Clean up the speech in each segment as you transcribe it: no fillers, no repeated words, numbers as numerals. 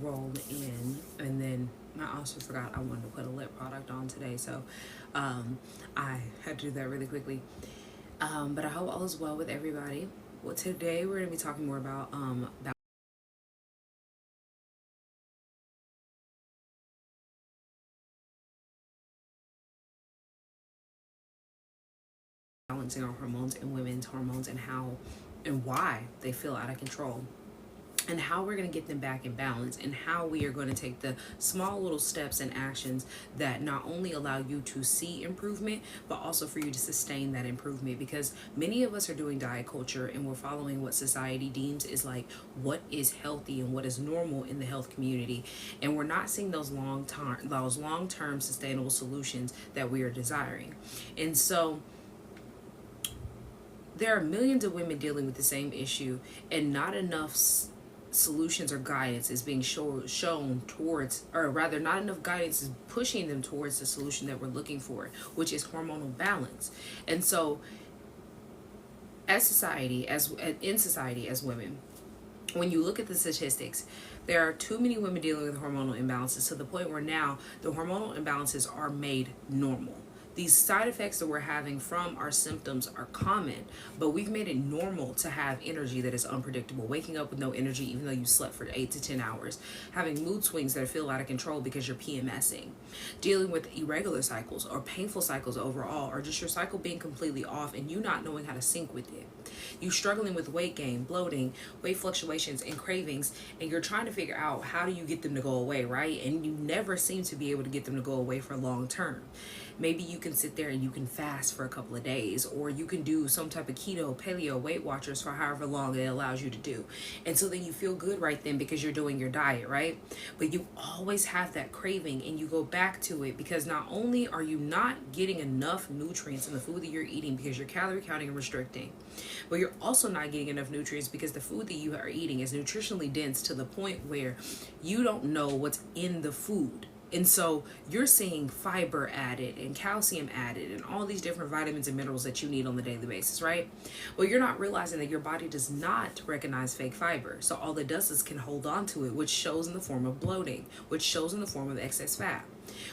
roll in, and then I also forgot I wanted to put a lip product on today, so I had to do that really quickly. But I hope all is well with everybody. Well, today we're going to be talking more about balancing our hormones and women's hormones, and how and why they feel out of control, and how we're going to get them back in balance, and how we are going to take the small little steps and actions that not only allow you to see improvement, but also for you to sustain that improvement. Because many of us are doing diet culture, and we're following what society deems is like what is healthy and what is normal in the health community, and we're not seeing those long-term sustainable solutions that we are desiring. And so there are millions of women dealing with the same issue, and not enough solutions or guidance is being shown towards, or rather not enough guidance is pushing them towards the solution that we're looking for, which is hormonal balance. And so as society, as in society, as women, when you look at the statistics, there are too many women dealing with hormonal imbalances, to the point where now the hormonal imbalances are made normal. These side effects that we're having from our symptoms are common, but we've made it normal to have energy that is unpredictable, waking up with no energy even though you slept for 8 to 10 hours, having mood swings that feel out of control because you're PMSing, dealing with irregular cycles or painful cycles overall, or just your cycle being completely off and you not knowing how to sync with it. You struggling with weight gain, bloating, weight fluctuations, and cravings, and you're trying to figure out how do you get them to go away, right? And you never seem to be able to get them to go away for long term. Maybe you can sit there and you can fast for a couple of days, or you can do some type of keto, paleo, Weight Watchers for however long it allows you to do. And so then you feel good right then because you're doing your diet, right? But you always have that craving, and you go back to it because not only are you not getting enough nutrients in the food that you're eating because you're calorie counting and restricting, but you're also not getting enough nutrients because the food that you are eating is nutritionally dense to the point where you don't know what's in the food. And so you're seeing fiber added and calcium added and all these different vitamins and minerals that you need on the daily basis, right? Well, you're not realizing that your body does not recognize fake fiber. So all it does is can hold on to it, which shows in the form of bloating, which shows in the form of excess fat.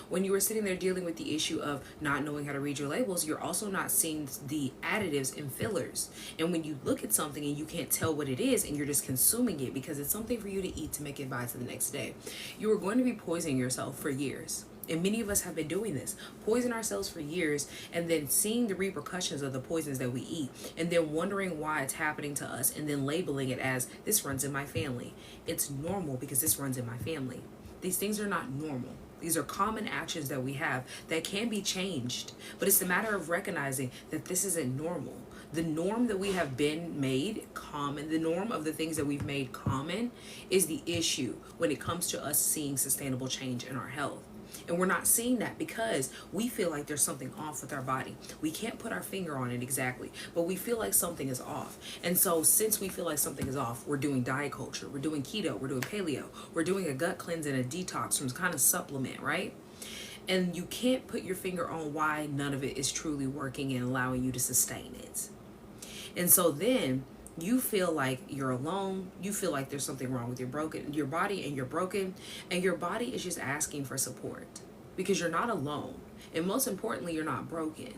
When you were sitting there dealing with the issue of not knowing how to read your labels, you're also not seeing the additives and fillers. And when you look at something and you can't tell what it is, and you're just consuming it because it's something for you to eat to make it by to the next day, you are going to be poisoning yourself for years. And many of us have been doing this, poison ourselves for years, and then seeing the repercussions of the poisons that we eat, and then wondering why it's happening to us, and then labeling it as this runs in my family. It's normal because this runs in my family. These things are not normal. These are common actions that we have that can be changed, but it's a matter of recognizing that this isn't normal. The norm that we have been made common, the norm of the things that we've made common, is the issue when it comes to us seeing sustainable change in our health. And we're not seeing that because we feel like there's something off with our body. We can't put our finger on it exactly, but we feel like something is off. And so since we feel like something is off, we're doing diet culture, we're doing keto, we're doing paleo, we're doing a gut cleanse and a detox from kind of supplement, right? And you can't put your finger on why none of it is truly working and allowing you to sustain it. And so then you feel like you're alone, you feel like there's something wrong with your body, and you're broken, and your body is just asking for support because you're not alone. And most importantly, you're not broken.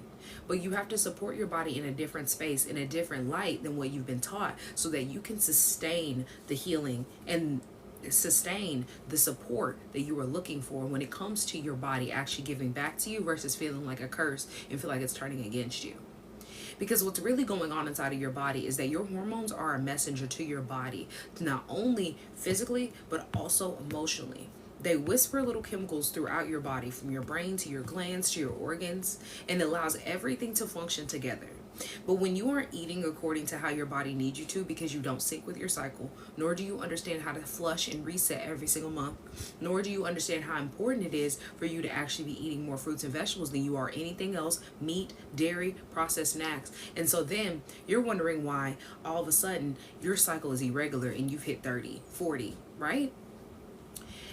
But you have to support your body in a different space, in a different light than what you've been taught, so that you can sustain the healing and sustain the support that you are looking for when it comes to your body actually giving back to you versus feeling like a curse and feel like it's turning against you. Because what's really going on inside of your body is that your hormones are a messenger to your body, not only physically, but also emotionally. They whisper little chemicals throughout your body, from your brain to your glands to your organs, and it allows everything to function together. But when you aren't eating according to how your body needs you to, because you don't sync with your cycle, nor do you understand how to flush and reset every single month, nor do you understand how important it is for you to actually be eating more fruits and vegetables than you are anything else, meat, dairy, processed snacks. And so then you're wondering why all of a sudden your cycle is irregular and you've hit 30, 40, right?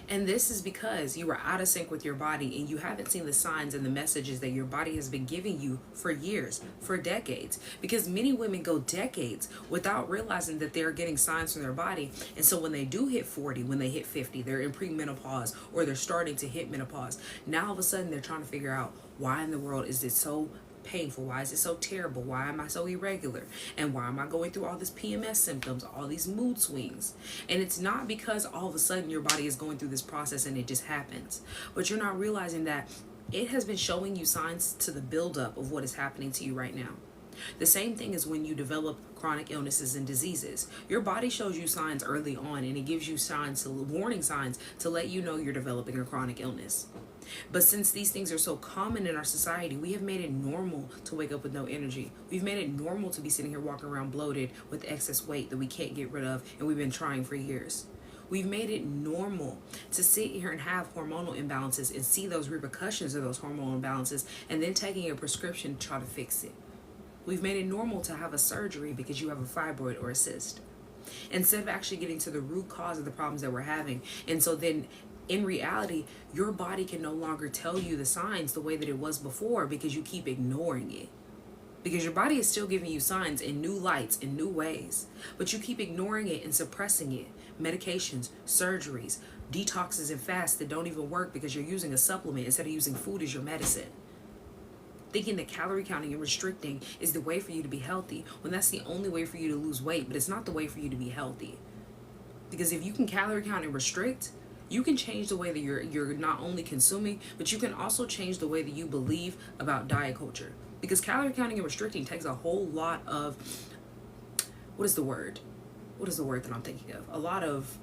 And this is because you are out of sync with your body and you haven't seen the signs and the messages that your body has been giving you for years, for decades. Because many women go decades without realizing that they're getting signs from their body. And so when they do hit 40, when they hit 50, they're in premenopause or they're starting to hit menopause. Now all of a sudden they're trying to figure out, why in the world is it so painful? Why is it so terrible? Why am I so irregular? And why am I going through all these PMS symptoms, all these mood swings? And it's not because all of a sudden your body is going through this process and it just happens. But you're not realizing that it has been showing you signs to the buildup of what is happening to you right now. The same thing is when you develop chronic illnesses and diseases. Your body shows you signs early on, and it gives you signs, warning signs, to let you know you're developing a chronic illness. But since these things are so common in our society, we have made it normal to wake up with no energy. We've made it normal to be sitting here walking around bloated with excess weight that we can't get rid of, and we've been trying for years. We've made it normal to sit here and have hormonal imbalances and see those repercussions of those hormonal imbalances and then taking a prescription to try to fix it. We've made it normal to have a surgery because you have a fibroid or a cyst, instead of actually getting to the root cause of the problems that we're having. And so then in reality, your body can no longer tell you the signs the way that it was before because you keep ignoring it. Because your body is still giving you signs in new lights, in new ways, but you keep ignoring it and suppressing it. Medications, surgeries, detoxes and fasts that don't even work because you're using a supplement instead of using food as your medicine. Thinking that calorie counting and restricting is the way for you to be healthy, when that's the only way for you to lose weight, but it's not the way for you to be healthy. Because if you can calorie count and restrict, you can change the way that you're not only consuming, but you can also change the way that you believe about diet culture. Because calorie counting and restricting takes a whole lot of, what is the word that I'm thinking of? A lot of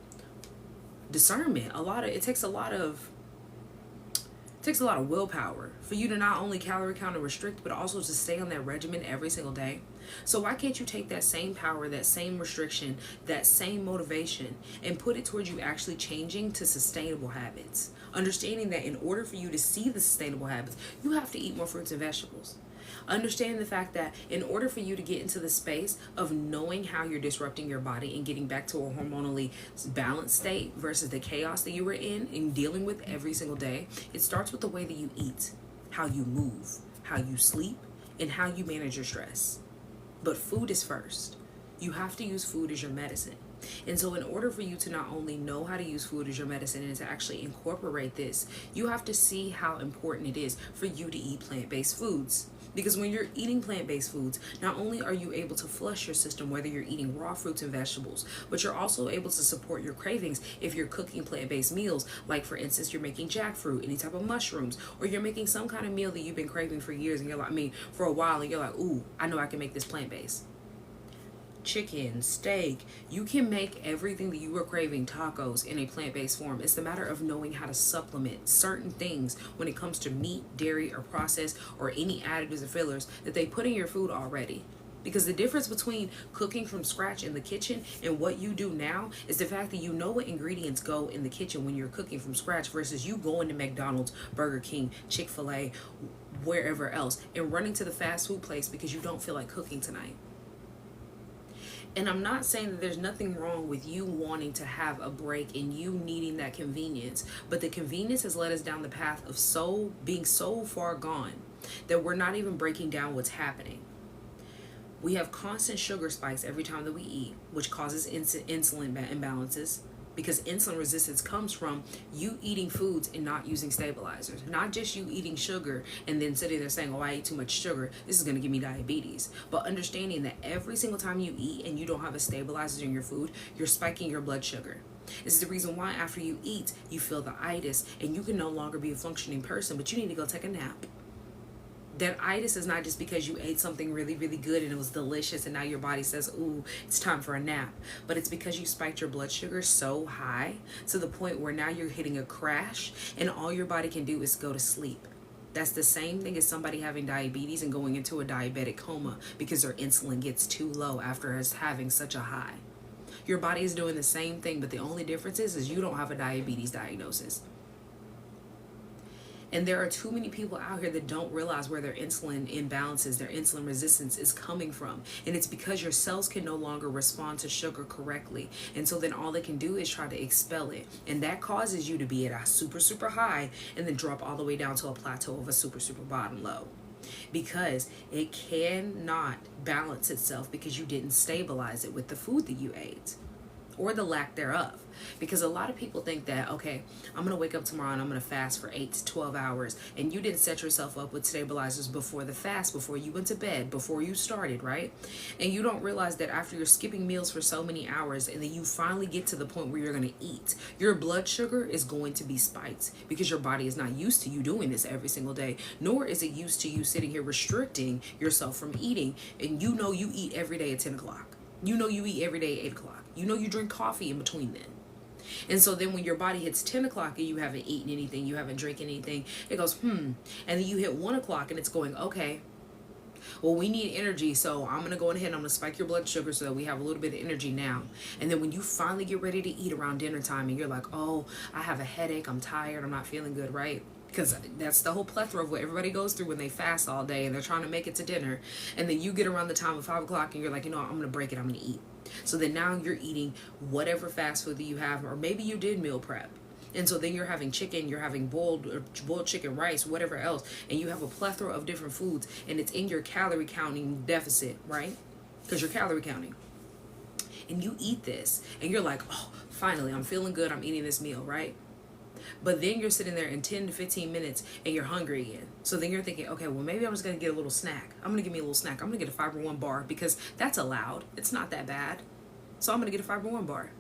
discernment. It takes a lot of willpower for you to not only calorie count and restrict, but also to stay on that regimen every single day. So why can't you take that same power, that same restriction, that same motivation, and put it towards you actually changing to sustainable habits? Understanding that in order for you to see the sustainable habits, you have to eat more fruits and vegetables. Understand the fact that in order for you to get into the space of knowing how you're disrupting your body and getting back to a hormonally balanced state versus the chaos that you were in and dealing with every single day, it starts with the way that you eat, how you move, how you sleep, and how you manage your stress. But food is first. You have to use food as your medicine. And so in order for you to not only know how to use food as your medicine and to actually incorporate this, you have to see how important it is for you to eat plant-based foods. Because when you're eating plant-based foods, not only are you able to flush your system, whether you're eating raw fruits and vegetables, but you're also able to support your cravings if you're cooking plant-based meals. Like, for instance, you're making jackfruit, any type of mushrooms, or you're making some kind of meal that you've been craving for years, and you're like, for a while, and you're like, ooh, I know I can make this plant-based. Chicken, steak, you can make everything that you were craving, tacos, in a plant-based form. It's the matter of knowing how to supplement certain things when it comes to meat, dairy, or processed, or any additives or fillers that they put in your food already. Because the difference between cooking from scratch in the kitchen and what you do now is the fact that you know what ingredients go in the kitchen when you're cooking from scratch versus you going to McDonald's, Burger King, Chick-fil-A, wherever else, and running to the fast food place because you don't feel like cooking tonight. And I'm not saying that there's nothing wrong with you wanting to have a break and you needing that convenience, but the convenience has led us down the path of being so far gone that we're not even breaking down what's happening. We have constant sugar spikes every time that we eat, which causes insulin imbalances, because insulin resistance comes from you eating foods and not using stabilizers. Not just you eating sugar and then sitting there saying, oh, I ate too much sugar, this is going to give me diabetes. But understanding that every single time you eat and you don't have a stabilizer in your food, you're spiking your blood sugar. This is the reason why after you eat, you feel the itis and you can no longer be a functioning person, but you need to go take a nap. That itis is not just because you ate something really, really good and it was delicious and now your body says, ooh, it's time for a nap. But it's because you spiked your blood sugar so high to the point where now you're hitting a crash and all your body can do is go to sleep. That's the same thing as somebody having diabetes and going into a diabetic coma because their insulin gets too low after having such a high. Your body is doing the same thing, but the only difference is you don't have a diabetes diagnosis. And there are too many people out here that don't realize where their insulin imbalances, their insulin resistance is coming from. And it's because your cells can no longer respond to sugar correctly. And so then all they can do is try to expel it. And that causes you to be at a super, super high and then drop all the way down to a plateau of a super, super bottom low. Because it cannot balance itself because you didn't stabilize it with the food that you ate or the lack thereof. Because a lot of people think that, okay, I'm going to wake up tomorrow and I'm going to fast for 8 to 12 hours. And you didn't set yourself up with stabilizers before the fast, before you went to bed, before you started, right? And you don't realize that after you're skipping meals for so many hours and then you finally get to the point where you're going to eat, your blood sugar is going to be spiked because your body is not used to you doing this every single day, nor is it used to you sitting here restricting yourself from eating. And you know you eat every day at 10 o'clock. You know you eat every day at 8 o'clock. You know you drink coffee in between then. And so then when your body hits 10 o'clock and you haven't eaten anything, you haven't drank anything, it goes, And then you hit 1 o'clock and it's going, okay, well, we need energy. So I'm going to go ahead and I'm going to spike your blood sugar so that we have a little bit of energy now. And then when you finally get ready to eat around dinner time and you're like, oh, I have a headache, I'm tired, I'm not feeling good, right? Because that's the whole plethora of what everybody goes through when they fast all day and they're trying to make it to dinner. And then you get around the time of 5 o'clock and you're like, I'm going to break it, I'm going to eat. So then now you're eating whatever fast food that you have, or maybe you did meal prep. And so then you're having chicken, you're having boiled chicken, rice, whatever else. And you have a plethora of different foods and it's in your calorie counting deficit, right? Because you're calorie counting. And you eat this and you're like, oh, finally, I'm feeling good, I'm eating this meal, right? But then you're sitting there in 10 to 15 minutes and you're hungry again. So then you're thinking, okay, well, maybe I'm just going to get a little snack. I'm going to give me a little snack. I'm going to get a Fiber One bar because that's allowed. It's not that bad. So I'm going to get a Fiber One bar.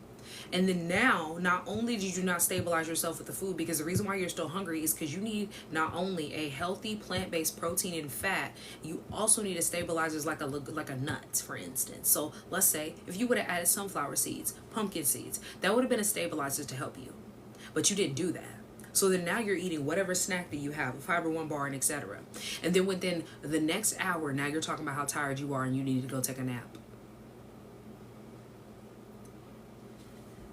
And then now, not only did you not stabilize yourself with the food, because the reason why you're still hungry is because you need not only a healthy plant-based protein and fat, you also need a stabilizers like a nut, for instance. So let's say if you would have added sunflower seeds, pumpkin seeds, that would have been a stabilizer to help you. But you didn't do that. So then now you're eating whatever snack that you have, a Fiber One bar and etc. And then within the next hour, now you're talking about how tired you are and you need to go take a nap.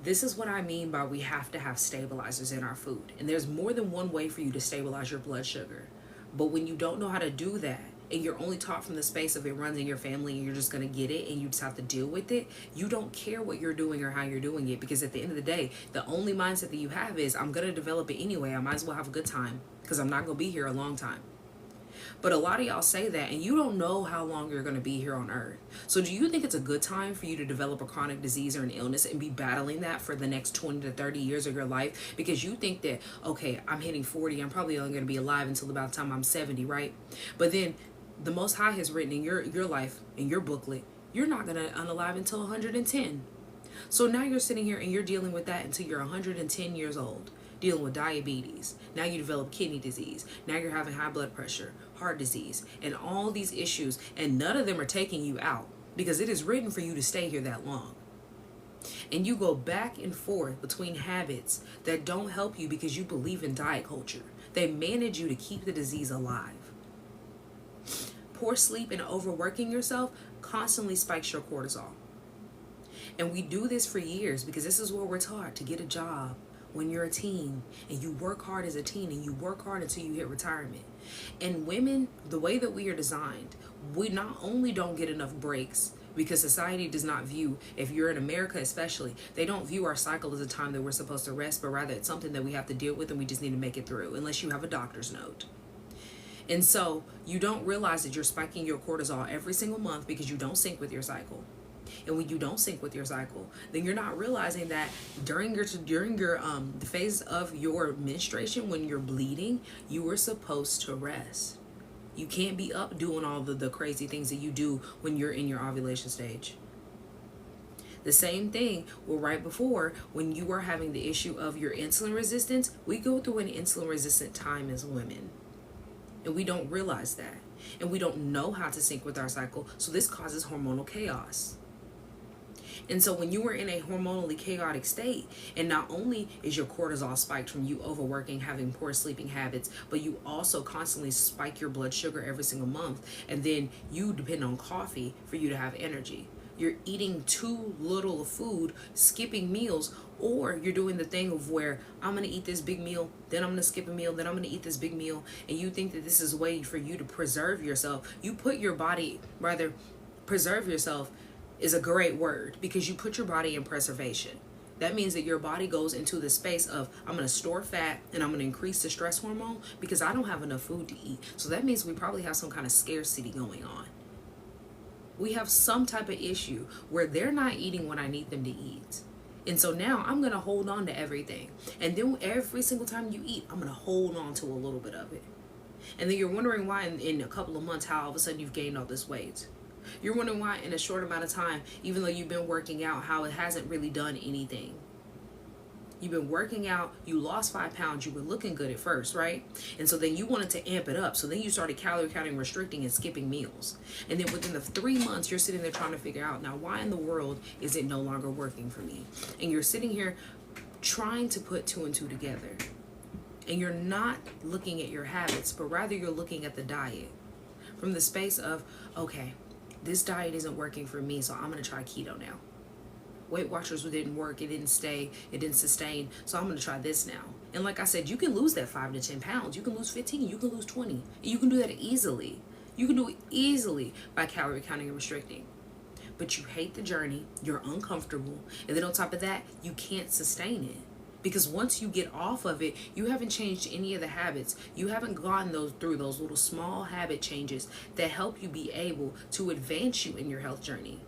This is what I mean by we have to have stabilizers in our food. And there's more than one way for you to stabilize your blood sugar. But when you don't know how to do that, and you're only taught from the space of it runs in your family and you're just going to get it and you just have to deal with it, you don't care what you're doing or how you're doing it, because at the end of the day, the only mindset that you have is, I'm going to develop it anyway. I might as well have a good time because I'm not going to be here a long time. But a lot of y'all say that and you don't know how long you're going to be here on earth. So do you think it's a good time for you to develop a chronic disease or an illness and be battling that for the next 20 to 30 years of your life? Because you think that, okay, I'm hitting 40, I'm probably only going to be alive until about the time I'm 70, right? But then the Most High has written in your life, in your booklet, you're not going to unalive until 110. So now you're sitting here and you're dealing with that until you're 110 years old, dealing with diabetes. Now you develop kidney disease. Now you're having high blood pressure, heart disease, and all these issues. And none of them are taking you out because it is written for you to stay here that long. And you go back and forth between habits that don't help you because you believe in diet culture. They manage you to keep the disease alive. Poor sleep and overworking yourself constantly spikes your cortisol. And we do this for years because this is what we're taught, to get a job when you're a teen, and you work hard as a teen and you work hard until you hit retirement. And women, the way that we are designed, we not only don't get enough breaks because society does not view, if you're in America especially, they don't view our cycle as a time that we're supposed to rest, but rather it's something that we have to deal with and we just need to make it through, unless you have a doctor's note. And so you don't realize that you're spiking your cortisol every single month because you don't sync with your cycle. And when you don't sync with your cycle, then you're not realizing that during your the phase of your menstruation, when you're bleeding, you were supposed to rest. You can't be up doing all the crazy things that you do when you're in your ovulation stage. The same thing, well, right before, when you are having the issue of your insulin resistance, we go through an insulin resistant time as women. And we don't realize that. And we don't know how to sync with our cycle. So this causes hormonal chaos. And so when you are in a hormonally chaotic state, and not only is your cortisol spiked from you overworking, having poor sleeping habits, but you also constantly spike your blood sugar every single month. And then you depend on coffee for you to have energy. you're eating too little food, skipping meals, or you're doing the thing of where I'm going to eat this big meal, then I'm going to skip a meal, then I'm going to eat this big meal, and you think that this is a way for you to preserve yourself. You put your body, rather, preserve yourself is a great word because you put your body in preservation. That means that your body goes into the space of, I'm going to store fat and I'm going to increase the stress hormone because I don't have enough food to eat. So that means we probably have some kind of scarcity going on. We have some type of issue where they're not eating what I need them to eat. And so now I'm going to hold on to everything. And then every single time you eat, I'm going to hold on to a little bit of it. And then you're wondering why in a couple of months, how all of a sudden you've gained all this weight. You're wondering why in a short amount of time, even though you've been working out, how it hasn't really done anything. You've been working out, you lost 5 pounds, you were looking good at first, right? And so then you wanted to amp it up. So then you started calorie counting, restricting, and skipping meals. And then within the 3 months, you're sitting there trying to figure out, now why in the world is it no longer working for me? And you're sitting here trying to put 2 and 2 together. And you're not looking at your habits, but rather you're looking at the diet. From the space of, okay, this diet isn't working for me, so I'm going to try keto now. Weight Watchers didn't work, it didn't stay, it didn't sustain, so I'm going to try this now. And like I said, you can lose that 5 to 10 pounds. You can lose 15, you can lose 20. You can do that easily. You can do it easily by calorie counting and restricting. But you hate the journey, you're uncomfortable, and then on top of that, you can't sustain it. Because once you get off of it, you haven't changed any of the habits. You haven't gone through those little small habit changes that help you be able to advance you in your health journey.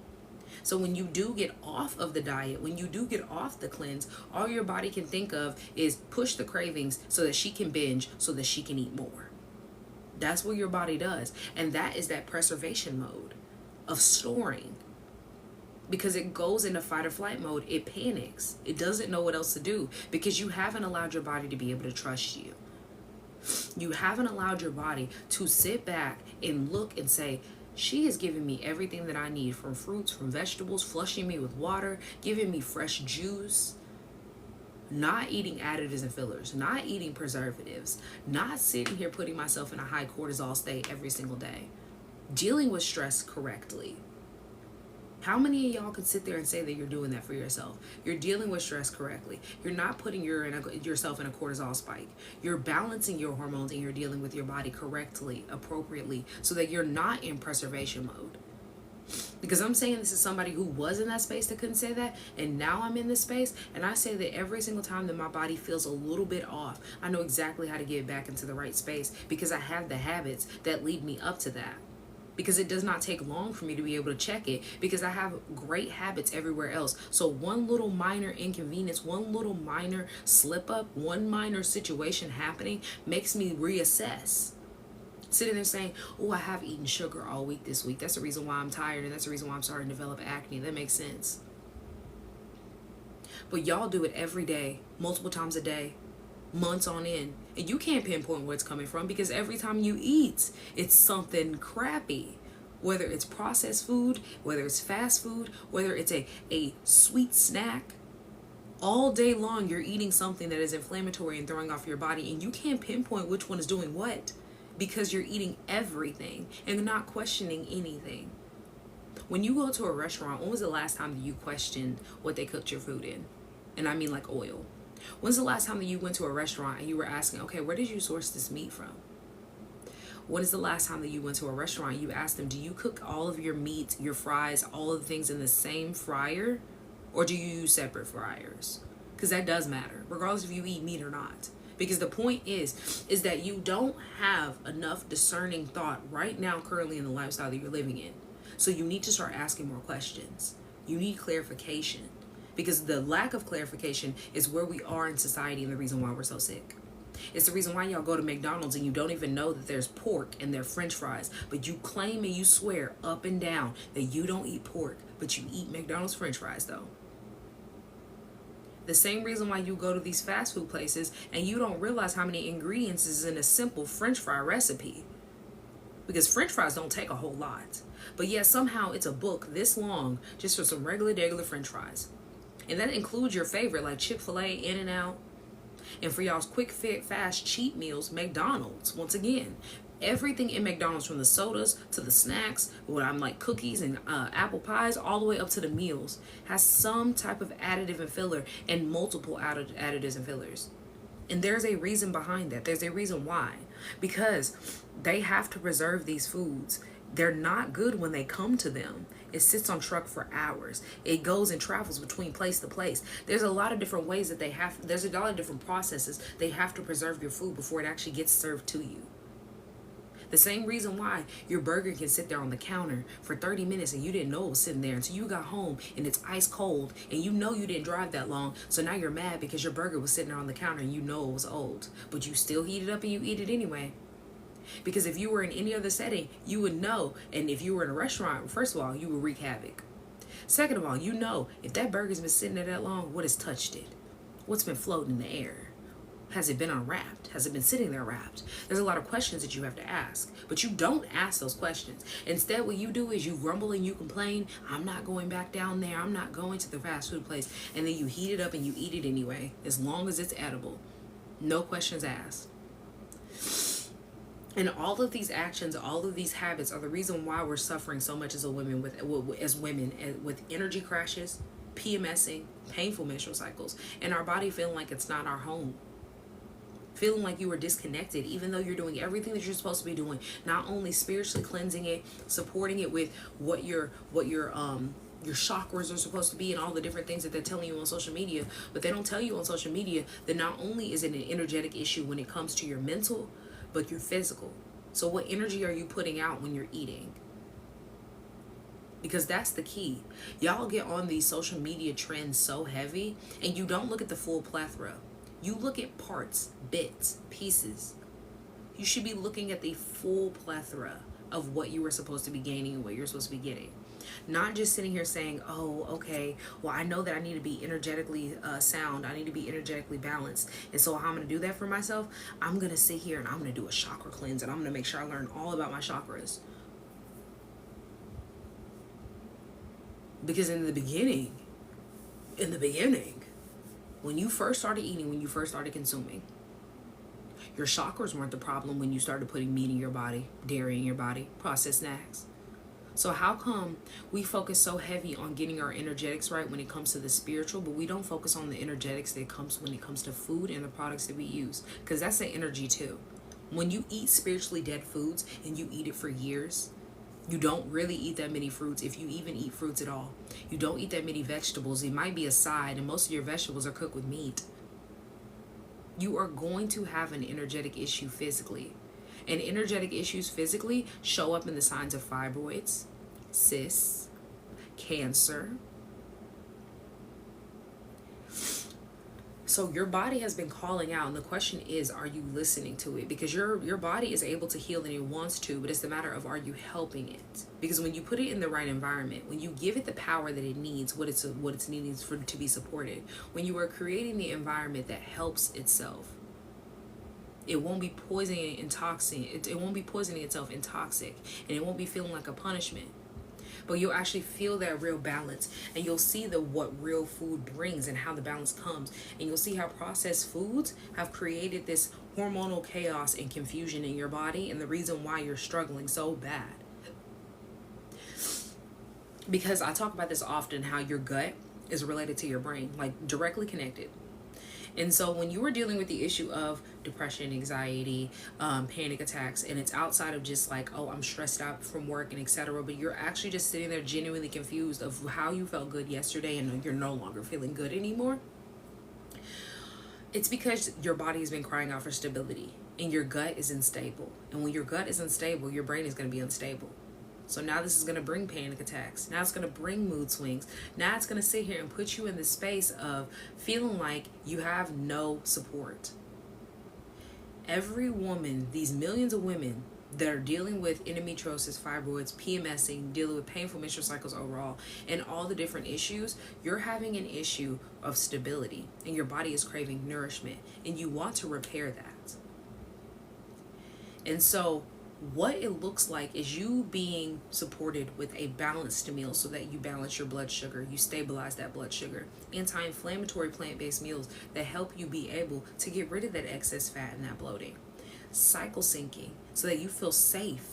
So when you do get off of the diet, when you do get off the cleanse, all your body can think of is push the cravings so that she can binge, so that she can eat more. That's what your body does. And that is that preservation mode of storing. Because it goes into fight or flight mode, it panics. It doesn't know what else to do because you haven't allowed your body to be able to trust you. You haven't allowed your body to sit back and look and say, she is giving me everything that I need, from fruits, from vegetables, flushing me with water, giving me fresh juice, not eating additives and fillers, not eating preservatives, not sitting here putting myself in a high cortisol state every single day, dealing with stress correctly. How many of y'all can sit there and say that you're doing that for yourself? You're dealing with stress correctly. You're not putting yourself in a cortisol spike. You're balancing your hormones and you're dealing with your body correctly, appropriately, so that you're not in preservation mode. Because I'm saying this is somebody who was in that space that couldn't say that, and now I'm in this space, and I say that every single time that my body feels a little bit off, I know exactly how to get back into the right space because I have the habits that lead me up to that. Because it does not take long for me to be able to check it because I have great habits everywhere else. So one little minor inconvenience, one little minor slip up, one minor situation happening makes me reassess. Sitting there saying, oh, I have eaten sugar all week this week. That's the reason why I'm tired, and that's the reason why I'm starting to develop acne. That makes sense. But y'all do it every day, multiple times a day, months on end, and you can't pinpoint where it's coming from because every time you eat, it's something crappy. Whether it's processed food, whether it's fast food, whether it's a sweet snack, all day long you're eating something that is inflammatory and throwing off your body, and you can't pinpoint which one is doing what because you're eating everything and not questioning anything. When you go to a restaurant, when was the last time that you questioned what they cooked your food in? And I mean like oil. When's the last time that you went to a restaurant and you were asking, okay, where did you source this meat from? When is the last time that you went to a restaurant and you asked them, do you cook all of your meat, your fries, all of the things in the same fryer? Or do you use separate fryers? Because that does matter, regardless if you eat meat or not. Because the point is that you don't have enough discerning thought right now currently in the lifestyle that you're living in. So you need to start asking more questions. You need clarification. Because the lack of clarification is where we are in society and the reason why we're so sick. It's the reason why y'all go to McDonald's and you don't even know that there's pork in their French fries, but you claim and you swear up and down that you don't eat pork, but you eat McDonald's French fries though. The same reason why you go to these fast food places and you don't realize how many ingredients is in a simple French fry recipe. Because French fries don't take a whole lot. But yet somehow it's a book this long just for some regular French fries. And that includes your favorite like Chick-fil-A, In-N-Out. And for y'all's quick, fit, fast, cheap meals, McDonald's, once again. Everything in McDonald's, from the sodas to the snacks, what I'm like cookies and apple pies, all the way up to the meals, has some type of additive and filler, and multiple additives and fillers. And there's a reason behind that. There's a reason why. Because they have to preserve these foods. They're not good when they come to them. It sits on truck for hours. It goes and travels between place to place. There's a lot of different ways that there's a lot of different processes they have to preserve your food before it actually gets served to you. The same reason why your burger can sit there on the counter for 30 minutes and you didn't know it was sitting there until you got home and it's ice cold and you know you didn't drive that long. So now you're mad because your burger was sitting there on the counter and you know it was old. But you still heat it up and you eat it anyway. Because if you were in any other setting, you would know. And if you were in a restaurant, first of all, you would wreak havoc. Second of all, you know if that burger's been sitting there that long, what has touched it? What's been floating in the air? Has it been unwrapped? Has it been sitting there wrapped? There's a lot of questions that you have to ask, but you don't ask those questions. Instead, what you do is you grumble and you complain. I'm not going back down there. I'm not going to the fast food place. And then you heat it up and you eat it anyway, as long as it's edible. No questions asked. And all of these actions, all of these habits are the reason why we're suffering so much as women with energy crashes, PMSing, painful menstrual cycles, and our body feeling like it's not our home. Feeling like you are disconnected, even though you're doing everything that you're supposed to be doing. Not only spiritually cleansing it, supporting it with what your chakras are supposed to be, and all the different things that they're telling you on social media. But they don't tell you on social media that not only is it an energetic issue when it comes to your mental, but your physical. So what energy are you putting out when you're eating? Because that's the key. Y'all get on these social media trends so heavy, and you don't look at the full plethora. You look at parts, bits, pieces. You should be looking at the full plethora of what you were supposed to be gaining and what you're supposed to be getting. Not just sitting here saying, oh, okay, well, I know that I need to be energetically sound. I need to be energetically balanced. And so how I'm going to do that for myself, I'm going to sit here and I'm going to do a chakra cleanse, and I'm going to make sure I learn all about my chakras. Because in the beginning, when you first started eating, when you first started consuming, your chakras weren't the problem when you started putting meat in your body, dairy in your body, processed snacks. So how come we focus so heavy on getting our energetics right when it comes to the spiritual, but we don't focus on the energetics that comes when it comes to food and the products that we use? Because that's the energy too. When you eat spiritually dead foods and you eat it for years, you don't really eat that many fruits, if you even eat fruits at all. You don't eat that many vegetables. It might be a side, and most of your vegetables are cooked with meat. You are going to have an energetic issue physically. And energetic issues physically show up in the signs of fibroids, cysts, cancer. So your body has been calling out, and the question is, are you listening to it? Because your body is able to heal and it wants to, but it's the matter of, are you helping it? Because when you put it in the right environment, when you give it the power that it needs, what it's needing for to be supported, when you are creating the environment that helps itself, it won't be poisoning and toxic. It won't be poisoning itself in toxic, and it won't be feeling like a punishment. But you'll actually feel that real balance, and you'll see what real food brings and how the balance comes. And you'll see how processed foods have created this hormonal chaos and confusion in your body, and the reason why you're struggling so bad. Because I talk about this often, how your gut is related to your brain, like directly connected. And so when you are dealing with the issue of depression, anxiety, panic attacks, and it's outside of just like, oh, I'm stressed out from work and etc., but you're actually just sitting there genuinely confused of how you felt good yesterday and you're no longer feeling good anymore, it's because your body has been crying out for stability and your gut is unstable. And when your gut is unstable, your brain is going to be unstable. So now this is going to bring panic attacks. Now it's going to bring mood swings. Now it's going to sit here and put you in the space of feeling like you have no support. Every woman, these millions of women that are dealing with endometriosis, fibroids, PMSing, dealing with painful menstrual cycles overall, and all the different issues, you're having an issue of stability, and your body is craving nourishment, and you want to repair that. And so what it looks like is you being supported with a balanced meal so that you balance your blood sugar, you stabilize that blood sugar. Anti-inflammatory plant-based meals that help you be able to get rid of that excess fat and that bloating. cycle syncing so that you feel safe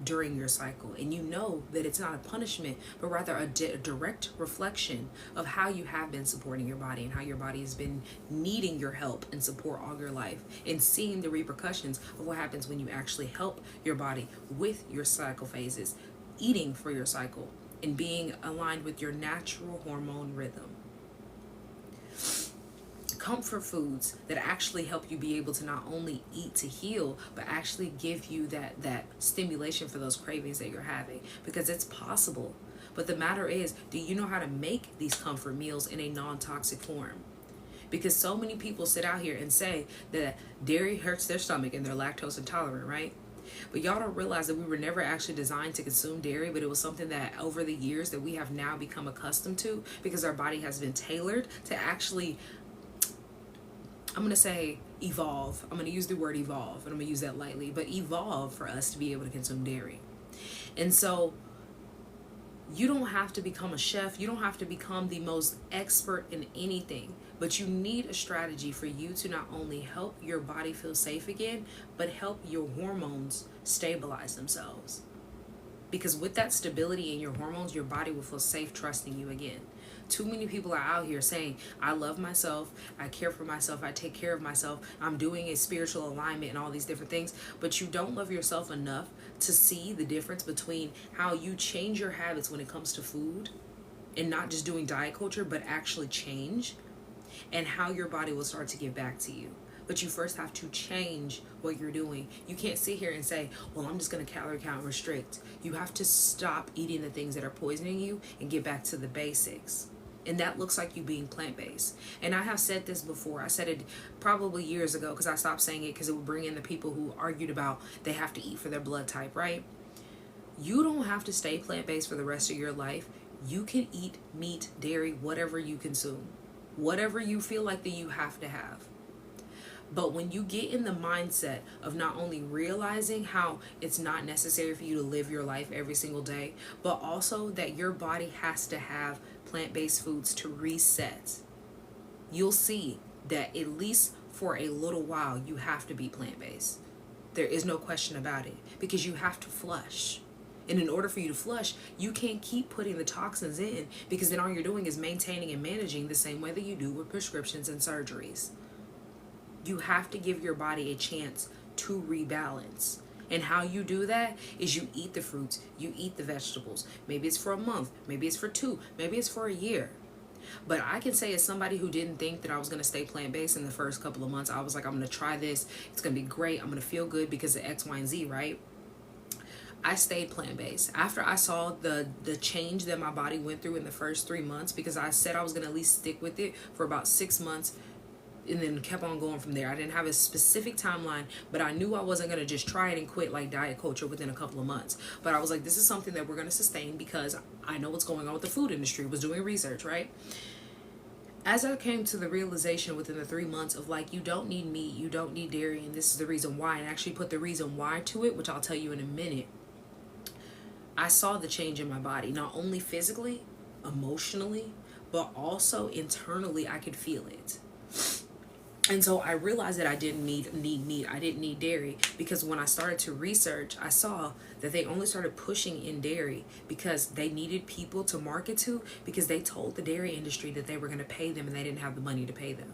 during your cycle, and you know that it's not a punishment but rather a direct reflection of how you have been supporting your body and how your body has been needing your help and support all your life, and seeing the repercussions of what happens when you actually help your body with your cycle phases, eating for your cycle, and being aligned with your natural hormone rhythm. Comfort foods that actually help you be able to not only eat to heal, but actually give you that stimulation for those cravings that you're having, because it's possible. But the matter is, do you know how to make these comfort meals in a non-toxic form? Because so many people sit out here and say that dairy hurts their stomach and they're lactose intolerant, right? But y'all don't realize that we were never actually designed to consume dairy, but it was something that over the years that we have now become accustomed to, because our body has been tailored to actually, I'm going to say evolve. I'm going to use the word evolve, and I'm going to use that lightly, but evolve for us to be able to consume dairy. And so you don't have to become a chef. You don't have to become the most expert in anything, but you need a strategy for you to not only help your body feel safe again, but help your hormones stabilize themselves. Because with that stability in your hormones, your body will feel safe trusting you again. Too many people are out here saying, I love myself, I care for myself, I take care of myself, I'm doing a spiritual alignment and all these different things, but you don't love yourself enough to see the difference between how you change your habits when it comes to food, and not just doing diet culture, but actually change, and how your body will start to give back to you. But you first have to change what you're doing. You can't sit here and say, well, I'm just going to calorie count restrict. You have to stop eating the things that are poisoning you and get back to the basics. And that looks like you being plant-based. And I have said this before. I said it probably years ago, because I stopped saying it because it would bring in the people who argued about they have to eat for their blood type, right? You don't have to stay plant-based for the rest of your life. You can eat meat, dairy, whatever you consume, whatever you feel like that you have to have. But when you get in the mindset of not only realizing how it's not necessary for you to live your life every single day, but also that your body has to have plant-based foods to reset, you'll see that at least for a little while, you have to be plant-based. There is no question about it, because you have to flush. And in order for you to flush, you can't keep putting the toxins in, because then all you're doing is maintaining and managing the same way that you do with prescriptions and surgeries. You have to give your body a chance to rebalance. And how you do that is you eat the fruits, you eat the vegetables. Maybe it's for a month, maybe it's for 2, maybe it's for a year. But I can say, as somebody who didn't think that I was going to stay plant-based in the first couple of months, I was like, I'm going to try this. It's going to be great. I'm going to feel good because of X, Y, and Z, right? I stayed plant-based. After I saw the change that my body went through in the first 3 months, because I said I was going to at least stick with it for about 6 months, and then kept on going from there. I didn't have a specific timeline, but I knew I wasn't going to just try it and quit like diet culture within a couple of months. But I was like, this is something that we're going to sustain, because I know what's going on with the food industry. I was doing research, right? As I came to the realization within the 3 months of like, you don't need meat, you don't need dairy, and this is the reason why, and actually put the reason why to it, which I'll tell you in a minute, I saw the change in my body, not only physically, emotionally, but also internally. I could feel it. And so I realized that I didn't need meat. I didn't need dairy, because when I started to research, I saw that they only started pushing in dairy because they needed people to market to, because they told the dairy industry that they were going to pay them and they didn't have the money to pay them.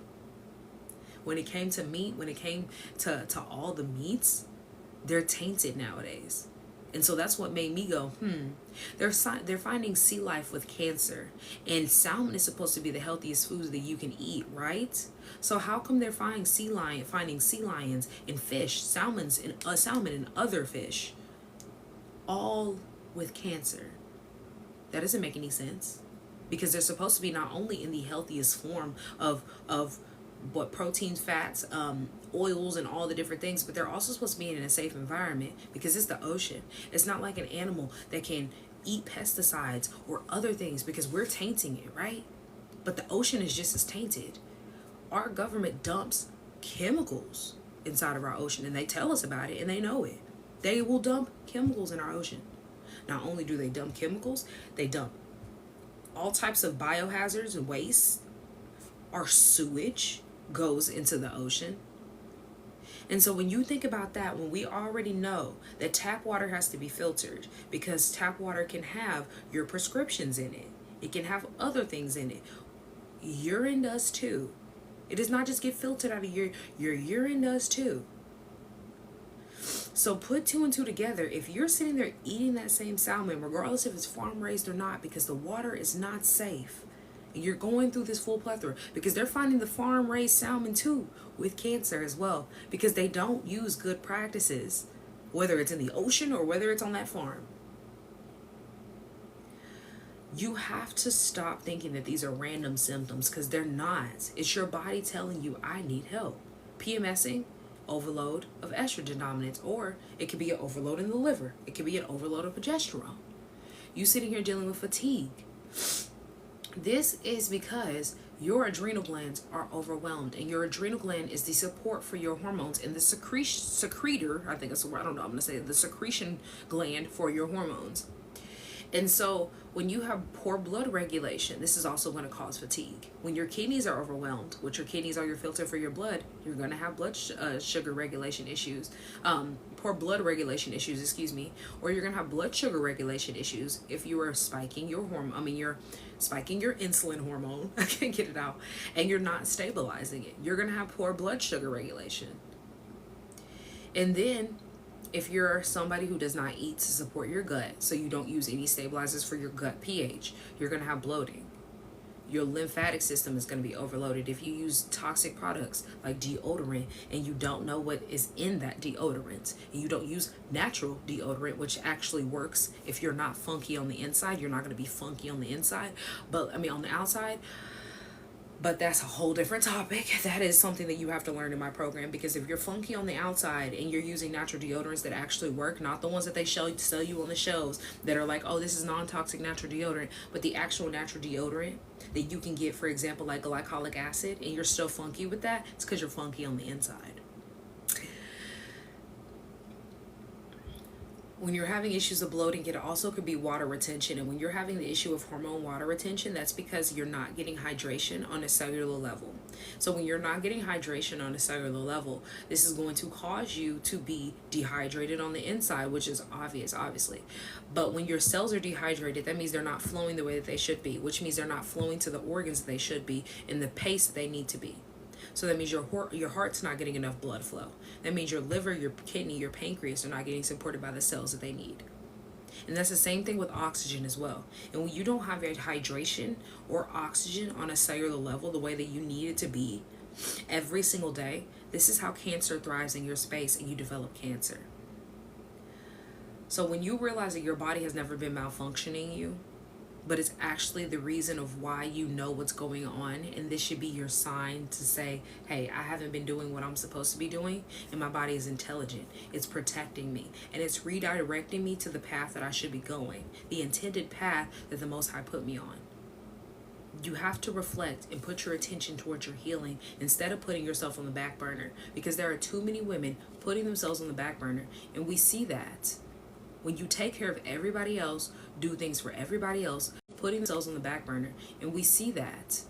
When it came to meat, when it came to all the meats, they're tainted nowadays. And so that's what made me go, They're finding sea life with cancer, and salmon is supposed to be the healthiest foods that you can eat, right? So how come they're finding sea lions and fish, salmon and other fish, all with cancer? That doesn't make any sense, because they're supposed to be not only in the healthiest form of what proteins, fats, oils, and all the different things, but they're also supposed to be in a safe environment, because it's the ocean. It's not like an animal that can eat pesticides or other things, because we're tainting it, right? But the ocean is just as tainted. Our government dumps chemicals inside of our ocean, and they tell us about it, and they know it. They will dump chemicals in our ocean. Not only do they dump chemicals, they dump all types of biohazards and waste. Our sewage goes into the ocean. And so when you think about that, when we already know that tap water has to be filtered because tap water can have your prescriptions in it, it can have other things in it. Urine does too. It does not just get filtered out of your urine does too. So put two and two together. If you're sitting there eating that same salmon, regardless if it's farm raised or not, because the water is not safe, and you're going through this full plethora, because they're finding the farm raised salmon too with cancer as well, because they don't use good practices, whether it's in the ocean or whether it's on that farm. You have to stop thinking that these are random symptoms, because they're not. It's your body telling you, I need help. PMSing, overload of estrogen dominance, or it could be an overload in the liver. It could be an overload of progesterone. You sitting here dealing with fatigue. This is because your adrenal glands are overwhelmed, and your adrenal gland is the support for your hormones and the secretor, I think that's the word, I don't know, I'm going to say the secretion gland for your hormones. And so when you have poor blood regulation, this is also going to cause fatigue. When your kidneys are overwhelmed, which your kidneys are your filter for your blood, you're going to have blood sugar regulation issues, poor blood regulation issues, or you're going to have blood sugar regulation issues if you are spiking your hormone. You're spiking your insulin hormone. I can't get it out. And you're not stabilizing it. You're going to have poor blood sugar regulation. And then if you're somebody who does not eat to support your gut, so you don't use any stabilizers for your gut pH, you're going to have bloating. Your lymphatic system is going to be overloaded. If you use toxic products like deodorant and you don't know what is in that deodorant, and you don't use natural deodorant, which actually works if you're not funky on the inside, you're not going to be funky on the inside, on the outside. But that's a whole different topic. That is something that you have to learn in my program, because if you're funky on the outside and you're using natural deodorants that actually work, not the ones that they sell you on the shelves that are like, oh, this is non-toxic natural deodorant, but the actual natural deodorant that you can get, for example, like glycolic acid, and you're still funky with that, it's because you're funky on the inside. When you're having issues of bloating, it also could be water retention. And when you're having the issue of hormone water retention, that's because you're not getting hydration on a cellular level. So when you're not getting hydration on a cellular level, this is going to cause you to be dehydrated on the inside, which is obvious, obviously. But when your cells are dehydrated, that means they're not flowing the way that they should be, which means they're not flowing to the organs that they should be in the pace that they need to be. So that means your heart's not getting enough blood flow. That means your liver, your kidney, your pancreas are not getting supported by the cells that they need. And that's the same thing with oxygen as well. And when you don't have your hydration or oxygen on a cellular level the way that you need it to be every single day, this is how cancer thrives in your space and you develop cancer. So when you realize that your body has never been malfunctioning you, but it's actually the reason of why you know what's going on, and this should be your sign to say, hey, I haven't been doing what I'm supposed to be doing, and my body is intelligent. It's protecting me, and it's redirecting me to the path that I should be going, the intended path that the Most High put me on. You have to reflect and put your attention towards your healing instead of putting yourself on the back burner, because there are too many women putting themselves on the back burner, and we see that. When you take care of everybody else, do things for everybody else, putting themselves on the back burner, and we see that.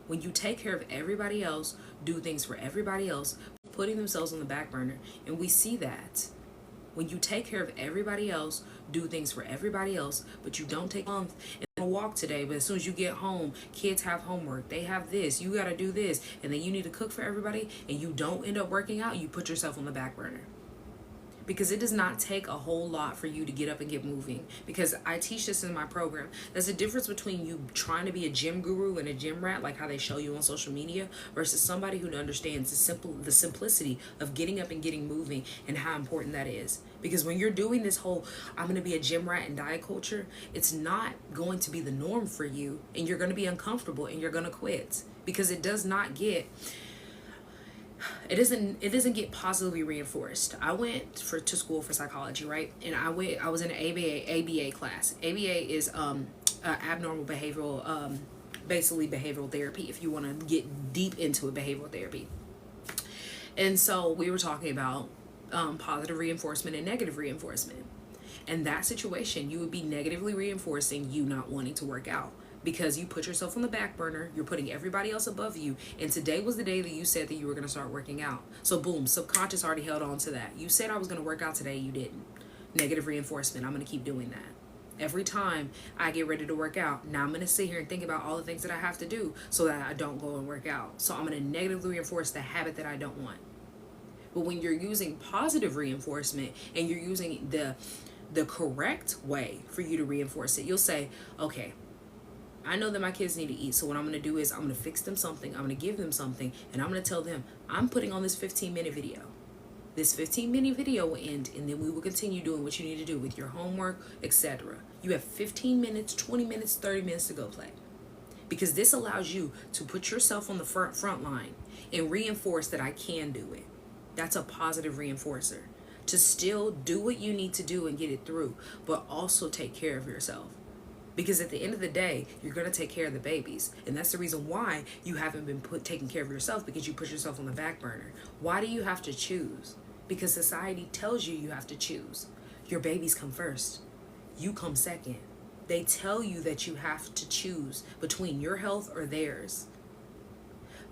When you take care of everybody else, do things for everybody else, putting themselves on the back burner, and we see that. When you take care of everybody else, do things for everybody else, but you don't take a month and walk today, but as soon as you get home, kids have homework, they have this, you got to do this, and then you need to cook for everybody, and you don't end up working out, you put yourself on the back burner. Because it does not take a whole lot for you to get up and get moving. Because I teach this in my program. There's a difference between you trying to be a gym guru and a gym rat, like how they show you on social media, versus somebody who understands the simplicity of getting up and getting moving and how important that is. Because when you're doing this whole, I'm going to be a gym rat and diet culture, it's not going to be the norm for you, and you're going to be uncomfortable and you're going to quit. Because it doesn't get positively reinforced. I went to school for psychology, right? And I was in an ABA class. ABA is abnormal behavioral, basically behavioral therapy, if you want to get deep into it, behavioral therapy. And so we were talking about positive reinforcement and negative reinforcement. In that situation, you would be negatively reinforcing you not wanting to work out. because you put yourself on the back burner. You're putting everybody else above you. And today was the day that you said that you were going to start working out. So boom, subconscious already held on to that. You said I was going to work out today. You didn't. Negative reinforcement. I'm going to keep doing that. Every time I get ready to work out, now I'm going to sit here and think about all the things that I have to do so that I don't go and work out. So I'm going to negatively reinforce the habit that I don't want. But when you're using positive reinforcement and you're using the correct way for you to reinforce it, you'll say, okay, I know that my kids need to eat, so what I'm going to do is I'm going to fix them something, I'm going to give them something, and I'm going to tell them, I'm putting on this 15-minute video. This 15-minute video will end, and then we will continue doing what you need to do with your homework, etc. You have 15 minutes, 20 minutes, 30 minutes to go play. Because this allows you to put yourself on the front line and reinforce that I can do it. That's a positive reinforcer. To still do what you need to do and get it through, but also take care of yourself. Because at the end of the day, you're going to take care of the babies. And that's the reason why you haven't been taking care of yourself, because you put yourself on the back burner. Why do you have to choose? Because society tells you you have to choose. Your babies come first. You come second. They tell you that you have to choose between your health or theirs.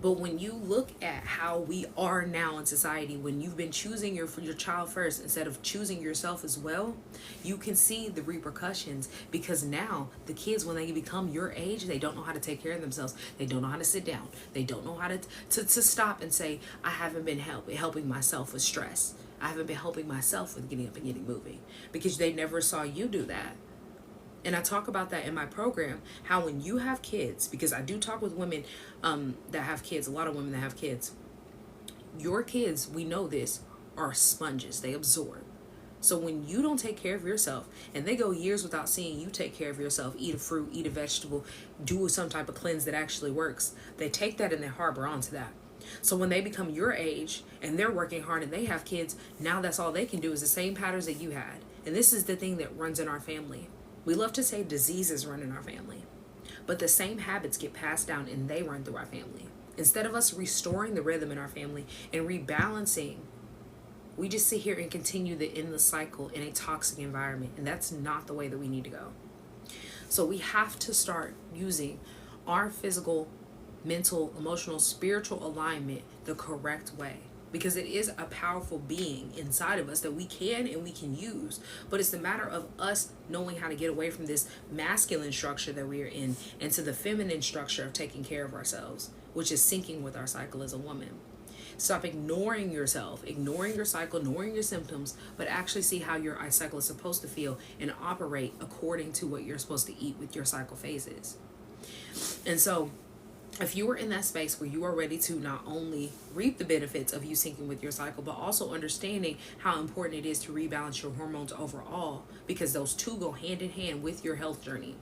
But when you look at how we are now in society, when you've been choosing your child first instead of choosing yourself as well, you can see the repercussions. Because now the kids, when they become your age, they don't know how to take care of themselves. They don't know how to sit down. They don't know how to stop and say, I haven't been helping myself with stress. I haven't been helping myself with getting up and getting moving, because they never saw you do that. And I talk about that in my program, how when you have kids, because I do talk with women that have kids, a lot of women that have kids. Your kids, we know this, are sponges. They absorb. So when you don't take care of yourself, and they go years without seeing you take care of yourself, eat a fruit, eat a vegetable, do some type of cleanse that actually works, they take that and they harbor onto that. So when they become your age and they're working hard and they have kids, now that's all they can do is the same patterns that you had. And this is the thing that runs in our family. We love to say diseases run in our family, but the same habits get passed down and they run through our family. Instead of us restoring the rhythm in our family and rebalancing, we just sit here and continue the endless cycle in a toxic environment. And that's not the way that we need to go. So we have to start using our physical, mental, emotional, spiritual alignment the correct way. Because it is a powerful being inside of us that we can use. But it's the matter of us knowing how to get away from this masculine structure that we are in into the feminine structure of taking care of ourselves, which is syncing with our cycle as a woman. Stop ignoring yourself, ignoring your cycle, ignoring your symptoms, but actually see how your cycle is supposed to feel and operate according to what you're supposed to eat with your cycle phases. And so if you are in that space where you are ready to not only reap the benefits of you syncing with your cycle, but also understanding how important it is to rebalance your hormones overall, because those two go hand in hand with your health journey.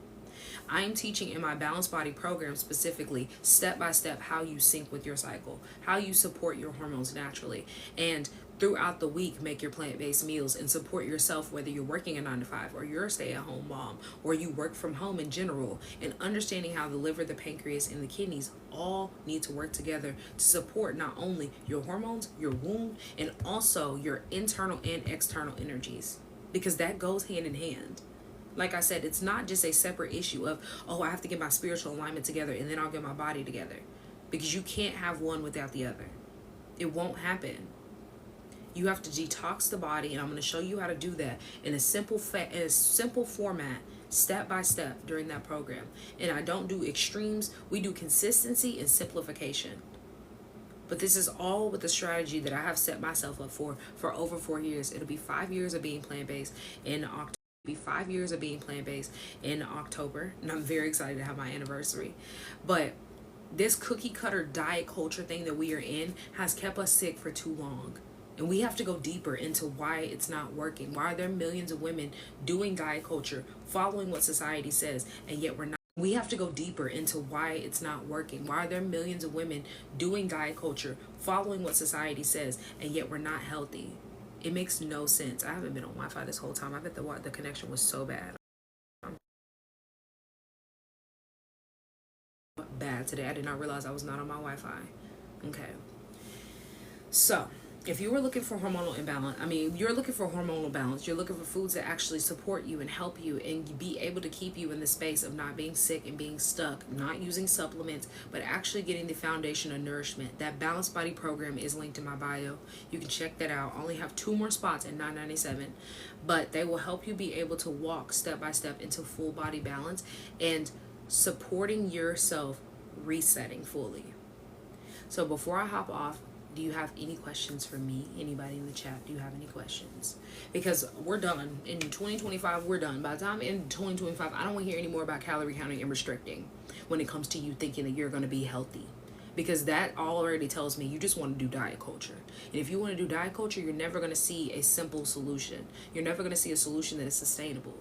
I am teaching in my Balanced Body program specifically, step by step, how you sync with your cycle, how you support your hormones naturally, and throughout the week, make your plant-based meals and support yourself, whether you're working a 9-to-5 or you're a stay-at-home mom or you work from home in general, and understanding how the liver, the pancreas, and the kidneys all need to work together to support not only your hormones, your womb, and also your internal and external energies, because that goes hand in hand. Like I said, it's not just a separate issue of, oh, I have to get my spiritual alignment together and then I'll get my body together, because you can't have one without the other. It won't happen. You have to detox the body, and I'm going to show you how to do that in a simple format, step by step during that program. And I don't do extremes. We do consistency and simplification. But this is all with the strategy that I have set myself up for over 4 years. It'll be 5 years of being plant-based in October. It'll be 5 years of being plant-based in October, and I'm very excited to have my anniversary. But this cookie cutter diet culture thing that we are in has kept us sick for too long. And we have to go deeper into why it's not working. Why are there millions of women doing diet culture, following what society says, and yet we're not? We have to go deeper into why it's not working. Why are there millions of women doing diet culture, following what society says, and yet we're not healthy? It makes no sense. I haven't been on Wi-Fi this whole time. I bet the connection was so bad. Bad today. I did not realize I was not on my Wi-Fi. Okay. So If you were looking for hormonal imbalance, you're looking for hormonal balance. You're looking for foods that actually support you and help you and be able to keep you in the space of not being sick and being stuck, not using supplements, but actually getting the foundation of nourishment. That Balanced Body program is linked in my bio. You can check that out. I only have 2 more spots at $9.97, but they will help you be able to walk step by step into full body balance and supporting yourself resetting fully. So before I hop off, do you have any questions for me? Anybody in the chat, do you have any questions? Because we're done. In 2025, we're done. By the time in 2025, I don't want to hear any more about calorie counting and restricting when it comes to you thinking that you're going to be healthy. Because that already tells me you just want to do diet culture. And if you want to do diet culture, you're never going to see a simple solution. You're never going to see a solution that is sustainable.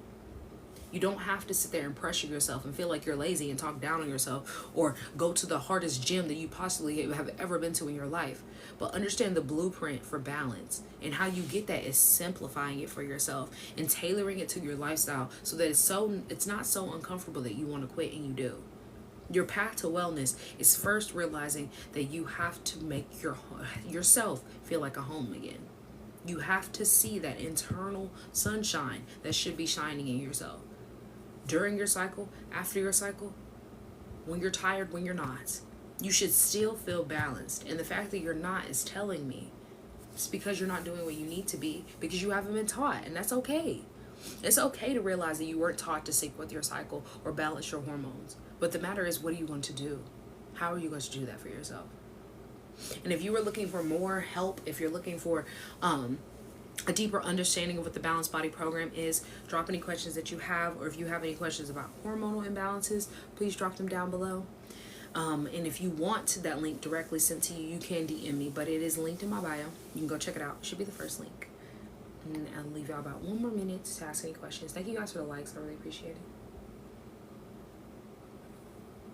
You don't have to sit there and pressure yourself and feel like you're lazy and talk down on yourself or go to the hardest gym that you possibly have ever been to in your life. But understand the blueprint for balance, and how you get that is simplifying it for yourself and tailoring it to your lifestyle so that it's not so uncomfortable that you want to quit and you do. Your path to wellness is first realizing that you have to make yourself feel like a home again. You have to see that internal sunshine that should be shining in yourself. During your cycle, after your cycle, when you're tired, when you're not, you should still feel balanced. And the fact that you're not is telling me it's because you're not doing what you need to be, because you haven't been taught, and that's okay. It's okay to realize that you weren't taught to sync with your cycle or balance your hormones. But the matter is, what are you going to do? How are you going to do that for yourself? And if you were looking for more help, if you're looking for a deeper understanding of what the Balanced Body program is, drop any questions that you have, or if you have any questions about hormonal imbalances, please drop them down below. And if you want that link directly sent to you, you can DM me, but it is linked in my bio. You can go check it out. It should be the first link. And I'll leave y'all about 1 more minute to ask any questions. Thank you guys for the likes. I really appreciate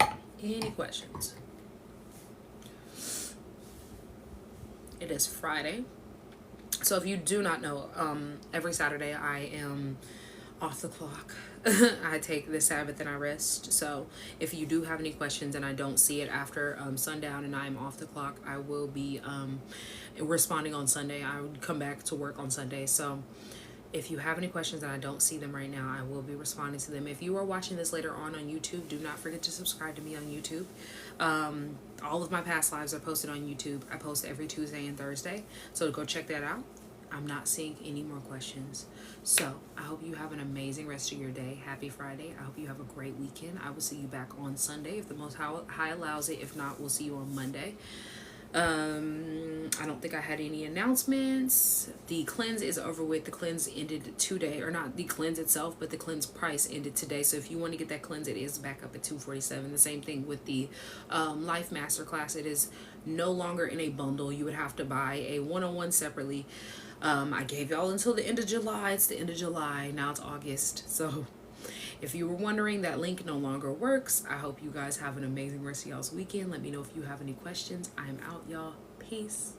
it. Any questions? It is Friday. So if you do not know, every Saturday I am off the clock. I take the Sabbath and I rest. So if you do have any questions and I don't see it after sundown and I'm off the clock, I will be responding on Sunday. I would come back to work on Sunday. So if you have any questions and I don't see them right now, I will be responding to them. If you are watching this later on YouTube, do not forget to subscribe to me on YouTube. All of my past lives are posted on YouTube. I post every Tuesday and Thursday, so go check that out. I'm not seeing any more questions. So I hope you have an amazing rest of your day. Happy Friday. I hope you have a great weekend. I will see you back on Sunday if the Most High allows it. If not, we'll see you on Monday. I don't think I had any announcements. The cleanse is over with. The cleanse ended today, or not the cleanse itself, but the cleanse price ended today. So if you want to get that cleanse, it is back up at $247. The same thing with the Life Masterclass. It is no longer in a bundle. You would have to buy a one-on-one separately. I gave y'all until the end of July. It's the end of July. Now it's August. So if you were wondering, that link no longer works. I hope you guys have an amazing rest of y'all's weekend. Let me know if you have any questions. I am out, y'all. Peace.